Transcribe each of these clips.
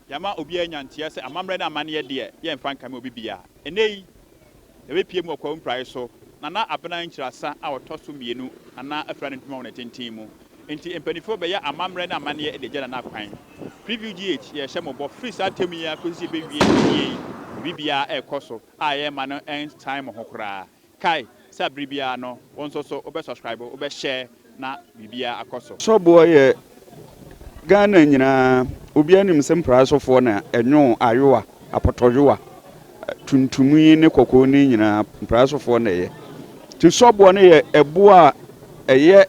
yama obi anyantia se Amammere na Ammane de ye mfa nka me obi bia enei ebe pie mu Kwahu Mpreaso na Abena Nkyirisa a wotoso mienu ana afra ne ntuma wona tentin mu enti empanifo be ya Amammere na Ammane de gya na kwan PreViewGh ye hye mobɔ free sa temu ya kosi be wie bibia ekoso a ye ma no end time ho kra kai sa bibia no wonso so obe subscribe obe share na bibia akoso so boy Ghana nyina obi anim se Mpraesofo na enwo ayowa apotoyowa tuntumi ne kokko ni nyina Mpraesofo na ye ti sobo ne ye ebo a eye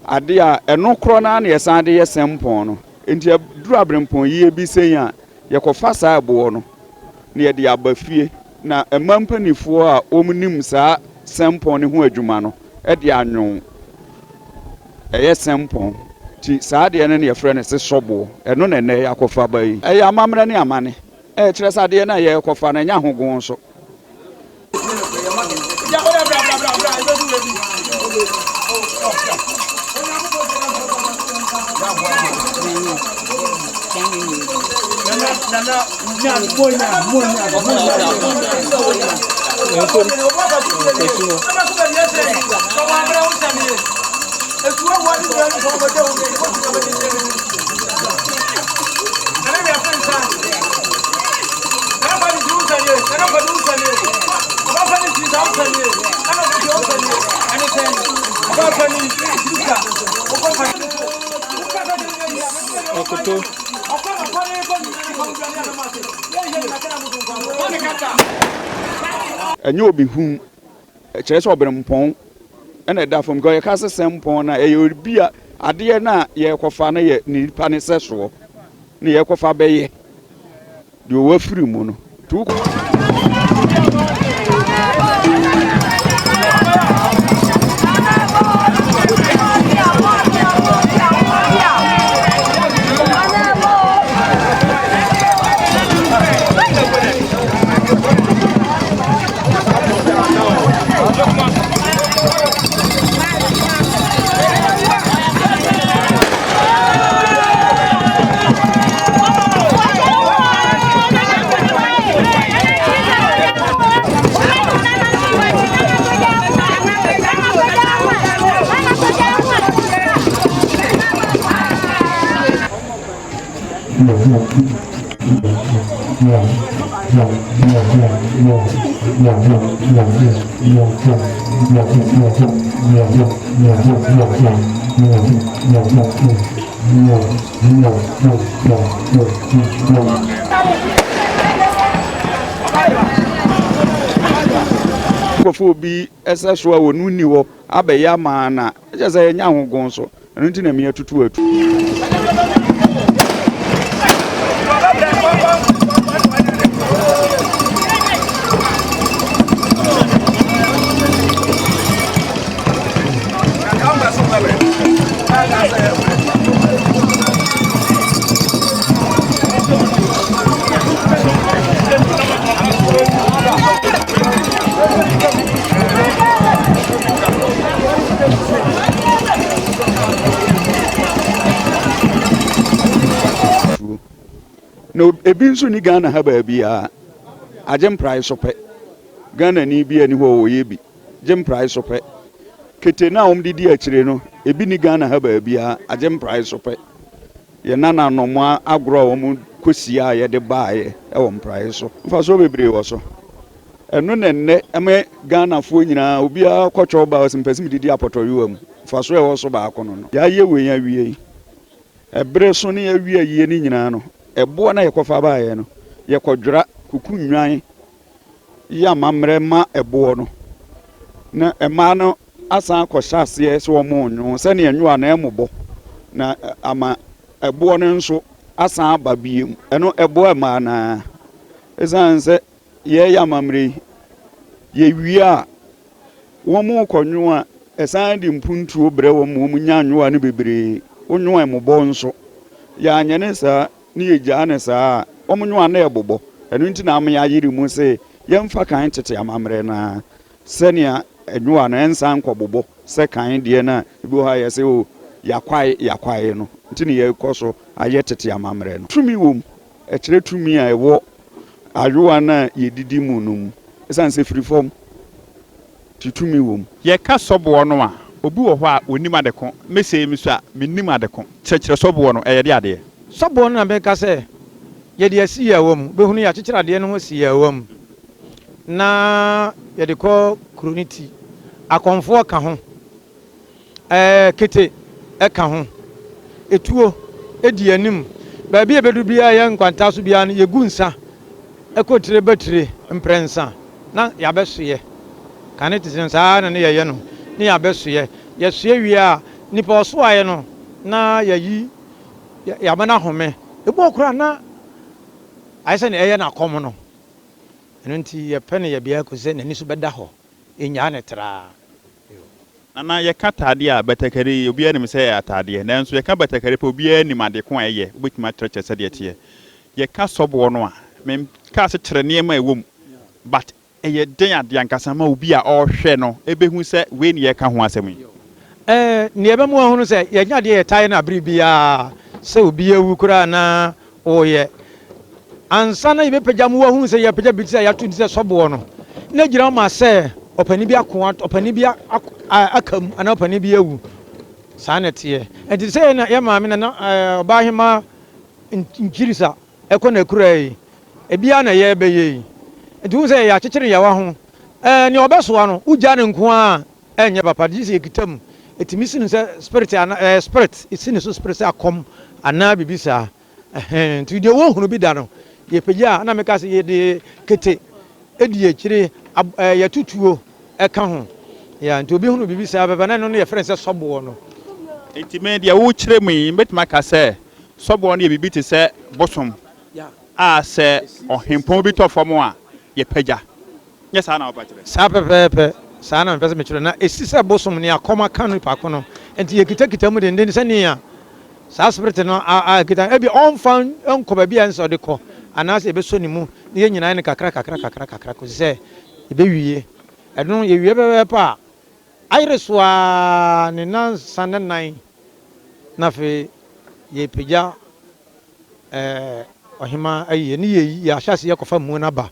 ade a eno kro na na ye san de ye sempon no enti duru abrempon ye bi sen a ye kofa sa ebo no na ye de abafie na emampanifo a omnim sa sempon ne ho adwuma no e de anwon eye sempon ti saade ne ye frɛ ne se sobo eno na ne yakofa ba yi eye Amammere ne Ammane kyerɛ saade na ye yakofa na nya hogon so enye obi hu kyerɛ sɛ obrempon ena da fam go ye ka se sempon na e obi a ade na ye kofa na ye nipa ne seso na ye kofa beye de o wafiri mu no tu kofo bi eseso a wonu ni wo abeya ma na je se nya hogon so enu nti na me atutu atu no ebi nso ni Ghana ha ba bia Mpraeso pe Ghana ni bia ni ho ye bi Mpraeso pe kete na didi akire no ebi ni Ghana ha ba bia Mpraeso pe ye nana no mo agro wo kosia ye de baaye e wo Mpraeso mfa so bebre wo so eno nenne eme Ghana fo nyina obi a kwotwo ba osimpasi didi apotoyo am mfa so e wo so ba akono no ya ye we ya wie ebre so ne ya wie ye ni nyina no ebo na yekofa baaye no yekodwra kukunwan ya Amammere ma ebo no na ema no asan akohyase se wo monwo se ne enwo na emobɔ na ama ebo no nso asan ababiem eno ebo ema na esanse ye ya Amammere ye wie a wo mo konwo a esan di mpuntuo bre wo mo nyanwo a ne bebre onwo emobɔ nso ya anyane sa ni eja ne sa omunwa na ebobɔ enu nti na am ya yiri mu se yemfa kan tete Amammere na senia enwa na ensa nkɔbobɔ se kan de na ebi ha ye se o yakwae no nti ne ye kɔso aye tete Amammere no tumi wom ɛkyerɛ tumi a ɛwɔ ayowa na yɛdidi mu no mu ɛsan sɛ firi fam titumi wɔ mu yɛka sɔboɔ no a obi wɔ hɔ a onim adeko mesɛ mi so a menim adeko kyerɛkyerɛ sɔboɔ no ɛyɛ de adeɛ sɔboɔ no na bɛka sɛ yɛde asi yɛ wɔ mu bɛhunu yɛ akyekyere adeɛ no ho si yɛ wɔ mu na yɛde kɔ kuro no ti akɔmfoɔ ka ho kete ɛka ho etuo edi anim baabi a bɛdu biara yɛ nkwanta so biara no yɛgu nsa ɛkɔ tire bɛtire mprɛnsa na yɛabɛsoyɛ kane te sɛ saa na ne yɛyɛ no ne yɛabɛsoyɛ yɛsoyɛ wie a nipa ɔsoayɛ no na yɛyi yɛabɛna home ebu okura na ayɛ sɛ ne ɛyɛ na akɔm no ɛno nti yɛpɛ ne yɛbea kɔ sɛ n'ani so bɛda hɔ ɛnyaa ne traa nana yɛka ataadeɛ a bɛtɛkari obiara nim sɛ yɛ ataadeɛ nanso yɛka bɛtɛkari pɛ obiara nim ade ko a ɛyɛ wobɛtumi akyerɛkyerɛ sɛdeɛ teɛ yɛka sɔboɔ no a memka ase kyerɛ nneɛma a ɛwɔ mu but ɛyɛ den adeɛ ankasa ma obi a ɔrehwɛ no ɛbɛhu sɛ wei ne yɛka ho asɛm yi ne yɛbɛmu ahunu sɛ yɛnya adeɛ yɛtae no abere biara sɛ obi awu koraa na ɔyɛ ansa na yɛbɛpagya mu wahunu sɛ yɛpagya bi sɛ yɛato nti sɛ sɔboɔ no na gyina ma sɛ ɔpani bi ɔpani bi aka mu anaa ɔpani bi awu saa na teɛ nti sɛ yɛ maame na ɔbaahema Nkyirisa ɛkɔ na kura yi ebia na yɛ bɛyɛ yi nti wo sɛ yɛ akyekyere yɛwa ho ne ɔbɛsoa no wogya ne nko a ɛnyɛ papa de sɛ yɛkita mu ɛtumi si no sɛ spirit ɛsi ne so spirit sɛ akɔm anaa biribi saa nti deɛ wɔhunu bi da no yɛpagya a na meka sɛ yɛde kete ɛdi akyire yɛtutuo ɛka ho nti obi hunu biribi saa bɛbɛ na no no yɛfrɛ sɛ sɔboɔ no nti me deɛ wokyerɛ mu yi mbɛtumi aka sɛ sɔboɔ no yɛ biribi te sɛ bosom a sɛ ɔhempɔn bi tɔ fam a yɛpagya nyɛ saa na wɔpa kyerɛ saa pɛpɛɛpɛ saa na mepɛ sɛ mekyerɛ na ɛsi sɛ bosom ne akɔm aka no paako no nti yɛkitakita mu denden sɛnea saa spirit no kita ebi ɔmfa nkɔ baabi a nsɛ ɔde kɔ anaasɛ yɛbɛsɔ ne mu ne yɛ nyinaa ne kakra kɔsi sɛ yɛbɛwie ɛno yɛwie bɛbɛɛpɛ a ayere so a ne nansa ne nan na afei yɛpagya ɔhema ayie ne yɛahyɛ ase yɛkɔfa mu no aba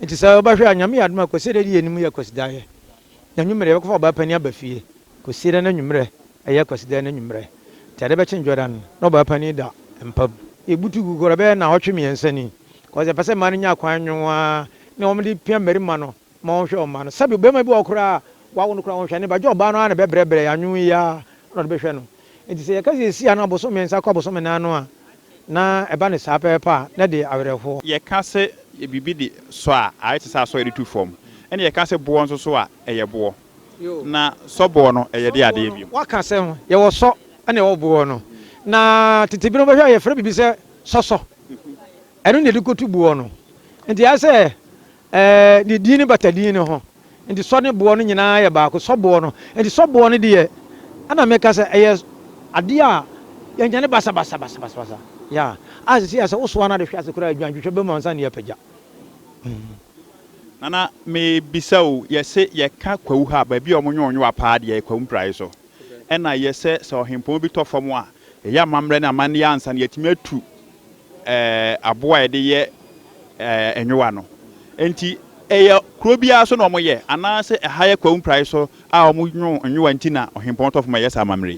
nti sɛ wobɛhwɛ a nyame yɛ adom a kɔsi dɛ de yɛnim yɛ kɔsidaeɛ na nwummerɛ yɛbɛkɔfa ɔbaa pani aba fie kɔsi dɛ no nwummerɛ ɛyɛ kɔsidaeɛ no nwummerɛ nti ade bɛkye ndwɔda no na ɔbaa pani da mpam yɛbutu gu kɔrɔ bɛyɛ na ɔtwe mmiɛnsa ni kɔsɛ pɛ sɛ ma no nya akwan nwoa na wɔmde pia mmarima no ma wɔhwɛ ɔma no sɛbi bɛrima bi wɔ koraa wawo no koraa wɔhwɛ ne bagye ɔbaa no a na bɛbrɛbrɛ yɛanwo yi a na ɔde bɛhwɛ no nti sɛ yɛka sɛ yɛsi a no aboso mmiɛnsa kɔ aboso mmiɛnsa no a na ɛba ne saa pɛpɛ a na de awerɛhoɔ yɛka sɛ biribi de sɔ a ayɛ te sɛ asɔ yɛde tu fam ɛne yɛka sɛ boɔ nso so a ɛyɛ boɔ na sɔboɔ no ɛyɛ de adeɛ bio waka sɛ yɛwɔ sɔ ɛne ɛwɔ boɔ no na tete bi no bɛhwɛ a yɛfrɛ biribi sɛ sɔsɔ ɛno na yɛde kɔtu boɔ no nti ayɛ sɛ ne din ne bata din ne ho nti sɔ ne boɔ no nyinaa yɛ baako sɔboɔ no nti sɔboɔ no deɛ ana meka sɛ ɛyɛ adeɛ a yɛnya ne basabasabasabasa ya asisi asa wosoa na de hwɛ ase kora adwantwehwɛ bɛma nsa ne yɛpagya nana mebisa o yɛsɛ yɛka kwawu ha baabi a ɔmonwonwo apaa deɛ Kwahu Mpreaso ɛna yɛsɛ sɛ ɔhempɔn bi tɔ fam a ɛyɛ amammerɛ ne amanneɛ ansa no yɛtumi atu aboa a yɛde yɛ ɛnwowa no enti ɛyɛ kuro biara so na ɔmoyɛ anaasɛ ɛha yɛ Kwahu Mpreaso a ɔmonwo nwowa nti na ɔhempɔn tɔ fam a ɛyɛ sɛ amammerɛ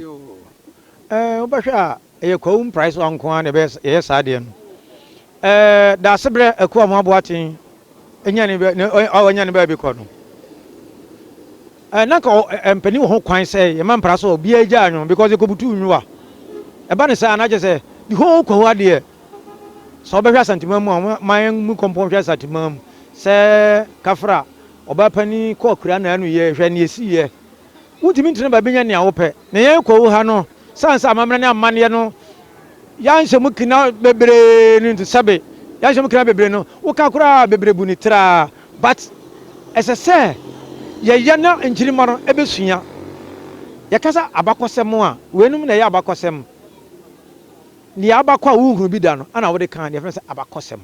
wobɛhwɛ a ɛyɛ Kwahu Mpreaso anko a na ɛyɛ saa deɛ no daase berɛ akuwa mu aboaten ɔnya ne baabi kɔ no na ka mpani wɔ ho kwan sɛ yɛma Mpreaso obiara gya anwo because yɛkɔbutu nwowa ɛba ne sɛ anagyɛ sɛ the whole Kwahu adeɛ sɛ wobɛhwɛ asantima mu a man mu kɔmpɔn hwɛ asantima mu sɛ kafra ɔbaa pani kɔ akura na ano yɛ hwɛ ne ɛsiyɛ wotumi ntene baabi nya nea wopɛ na yɛn Kwahu ha no sansa amammerɛ ne amanneɛ no yɛnhyɛ mu kina bebree no nti sɛbe yɛnhyɛ mu kina bebree no woka koraa bebree bu ne tiraa but ɛsɛ sɛ yɛyɛ na nkyirima no ɛbɛsua yɛkasa abakɔsɛm a weinum na ɛyɛ abakɔsɛm deɛ abakɔ a wohunu bi da no ana wode ka deɛ fɛ sɛ abakɔsɛm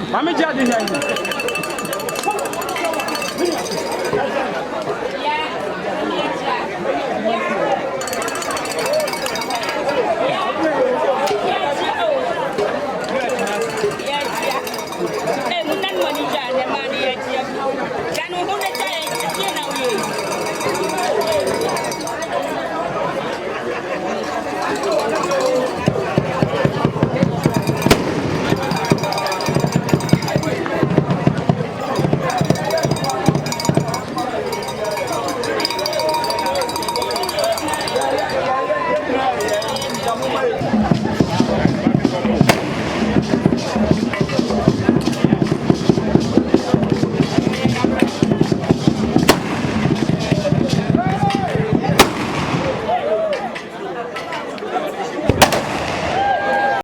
Mami jadi here.